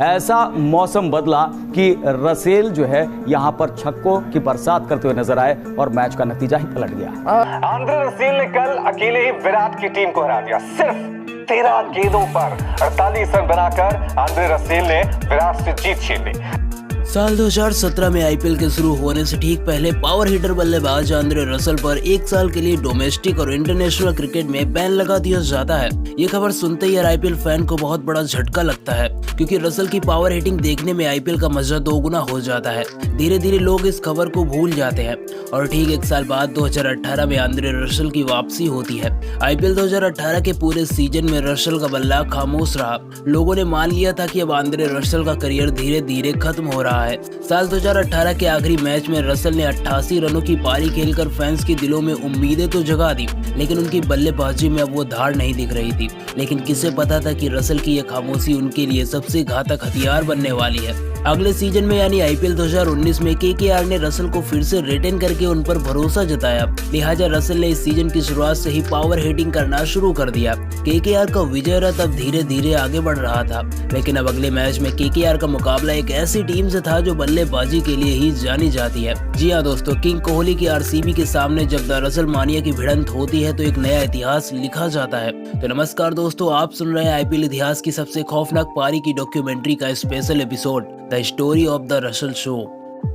ऐसा मौसम बदला कि रसेल जो है यहां पर छक्कों की बरसात करते हुए नजर आए और मैच का नतीजा ही पलट गया। आंद्रे रसेल ने कल अकेले ही विराट की टीम को हरा दिया। सिर्फ 13 गेंदों पर 48 रन बनाकर आंद्रे रसेल ने विराट से जीत छीन ली। साल 2017 में आईपीएल के शुरू होने से ठीक पहले पावर हिटर बल्लेबाज आंद्रे रसेल पर 1 साल के लिए डोमेस्टिक और इंटरनेशनल क्रिकेट में बैन लगा दिया जाता है। ये खबर सुनते ही हर आईपीएल फैन को बहुत बड़ा झटका लगता है, क्योंकि रसेल की पावर हिटिंग देखने में आईपीएल का मजा दोगुना हो जाता है। धीरे धीरे लोग इस खबर को भूल जाते हैं और ठीक 1 साल बाद 2018 में आंद्रे रसेल की वापसी होती है। आईपीएल 2018 के पूरे सीजन में रसेल का बल्ला खामोश रहा। लोगों ने मान लिया था कि अब आंद्रे रसेल का करियर धीरे धीरे खत्म हो रहा है। साल 2018 के आखिरी मैच में रसेल ने 88 रनों की पारी खेलकर फैंस के दिलों में उम्मीदें तो जगा दी, लेकिन उनकी बल्लेबाजी में अब वो धार नहीं दिख रही थी। लेकिन किसे पता था कि रसेल की यह खामोशी उनके लिए सबसे घातक हथियार बनने वाली है। अगले सीजन में यानी आईपीएल 2019 में केकेआर ने रसेल को फिर से रिटेन करके उन पर भरोसा जताया। लिहाजा रसेल ने इस सीजन की शुरुआत से ही पावर हिटिंग करना शुरू कर दिया। केकेआर का विजय रथ अब धीरे धीरे आगे बढ़ रहा था, लेकिन अब अगले मैच में केकेआर का मुकाबला एक ऐसी टीम से था जो बल्लेबाजी के लिए ही जानी जाती है। जी हाँ दोस्तों, किंग कोहली की आरसीबी के सामने जब द रसेल मानिया की भिड़ंत होती है तो एक नया इतिहास लिखा जाता है। तो नमस्कार दोस्तों, आप सुन रहे हैं आईपीएल इतिहास की सबसे खौफनाक पारी की डॉक्यूमेंट्री का special episode the story of the Russell show.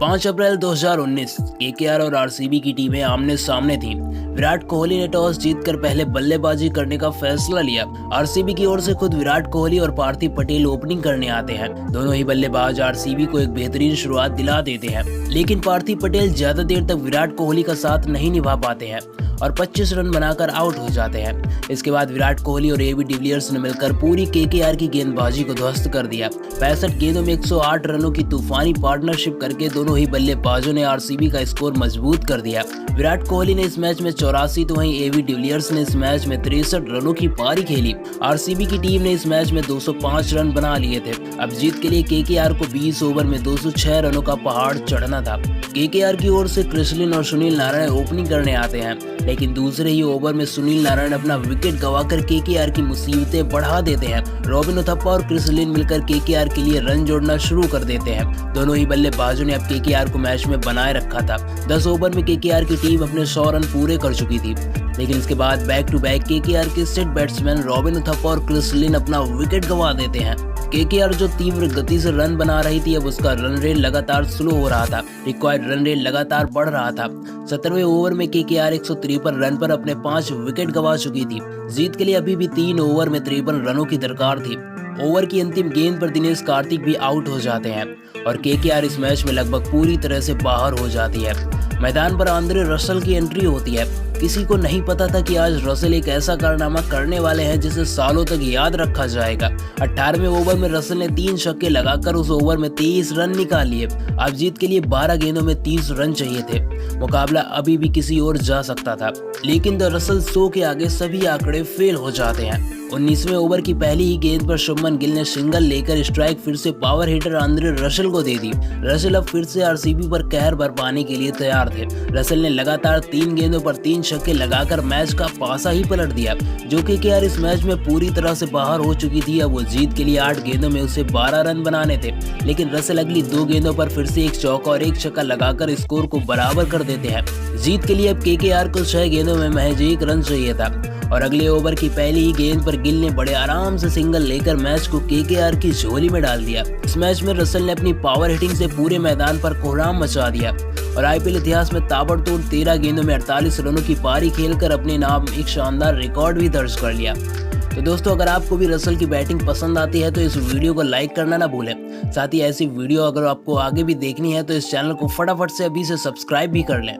5 April 2019 KKR और आरसीबी की टीमें आमने सामने थीं। विराट कोहली ने टॉस जीतकर पहले बल्लेबाजी करने का फैसला लिया। आरसीबी की ओर से खुद विराट कोहली और पार्थिव पटेल ओपनिंग करने आते हैं। दोनों ही बल्लेबाज आरसीबी को एक बेहतरीन शुरुआत दिला देते हैं, लेकिन पार्थिव पटेल ज्यादा देर तक विराट कोहली का साथ नहीं निभा पाते हैं और 25 रन बनाकर आउट हो जाते हैं। इसके बाद विराट कोहली और एबी डिविलियर्स ने मिलकर पूरी केकेआर की गेंदबाजी को ध्वस्त कर दिया। 65 गेंदों में 108 रनों की तूफानी पार्टनरशिप करके दोनों ही बल्लेबाजों ने आरसीबी का स्कोर मजबूत कर दिया। विराट कोहली ने इस मैच में 84 तो वहीं एबी डिविलियर्स ने इस मैच में 63 रनों की पारी खेली। आरसीबी की टीम ने इस मैच में 205 रन बना लिए थे। अब जीत के लिए केकेआर को 20 ओवर में 206 रनों का पहाड़ चढ़ना था। केकेआर की ओर से क्रिसलिन और सुनील नारायण ओपनिंग करने आते हैं, लेकिन दूसरे ही ओवर में सुनील नारायण अपना विकेट गंवाकर केकेआर की मुसीबतें बढ़ा देते हैं। रॉबिन उथप्पा और क्रिसलिन मिलकर केकेआर के लिए रन जोड़ना शुरू कर देते हैं। दोनों ही बल्लेबाजों ने अब केकेआर को मैच में बनाए रखा था। 10 ओवर में केकेआर की टीम अपने 100 रन पूरे कर चुकी थी, लेकिन इसके बाद बैक टू बैक केकेआर के सेट बैट्समैन रॉबिन उथप्पा और क्रिसलिन अपना विकेट गंवा देते हैं। केकेआर जो तीव्र गति से रन बना रही थी, अब उसका रन रेट लगातार स्लो हो रहा था। रिक्वायर्ड रन रेट लगातार बढ़ रहा था। 17वें ओवर में केकेआर 153 रन पर अपने 5 विकेट गंवा चुकी थी। जीत के लिए अभी भी 3 ओवर में 53 रनों की दरकार थी। ओवर की अंतिम गेंद पर दिनेश कार्तिक भी आउट हो जाते हैं और केकेआर इस मैच में लगभग पूरी तरह से बाहर हो जाती है। मैदान पर आंद्रे रसेल की एंट्री होती है। किसी को नहीं पता था कि आज रसेल एक ऐसा कारनामा करने वाले हैं जिसे सालों तक याद रखा जाएगा। 18वें ओवर में रसेल ने 3 छक्के लगाकर उस ओवर में 23 रन निकाल लिए। अब जीत के लिए 12 गेंदों में 30 रन चाहिए थे। मुकाबला अभी भी किसी और जा सकता था, लेकिन द रसेल शो के आगे सभी आंकड़े फेल हो जाते हैं। 19वें ओवर की पहली ही गेंद पर शुभमन गिल ने सिंगल लेकर स्ट्राइक फिर से पावर हिटर आंद्रे रसेल को दे दी। रसेल अब फिर से आरसीबी पर कहर बरपाने के लिए तैयार थे। रसेल ने लगातार 3 गेंदों पर 3 छक्के लगाकर मैच का पासा ही पलट दिया। जो केकेआर इस मैच में पूरी तरह से बाहर हो चुकी थी, अब वो जीत के लिए 8 गेंदों में उसे 12 रन बनाने थे, लेकिन रसेल अगली 2 गेंदों पर फिर से एक चौका और एक छक्का लगाकर स्कोर को बराबर कर देते हैं। जीत के लिए अब केकेआर को 6 गेंदों में महज 1 रन चाहिए था और अगले ओवर की पहली ही गेंद पर गिल ने बड़े आराम से सिंगल लेकर मैच को केकेआर की झोली में डाल दिया। इस मैच में रसेल ने अपनी पावर हिटिंग से पूरे मैदान पर कोहराम मचा दिया और आईपीएल इतिहास में ताबड़तोड़ 13 गेंदों में 48 रनों की पारी खेलकर अपने नाम एक शानदार रिकॉर्ड भी दर्ज कर लिया। तो दोस्तों, अगर आपको भी रसेल की बैटिंग पसंद आती है तो इस वीडियो को लाइक करना ना भूलें। साथ ही ऐसी वीडियो अगर आपको आगे भी देखनी है तो इस चैनल को फटाफट से अभी से सब्सक्राइब भी कर लें।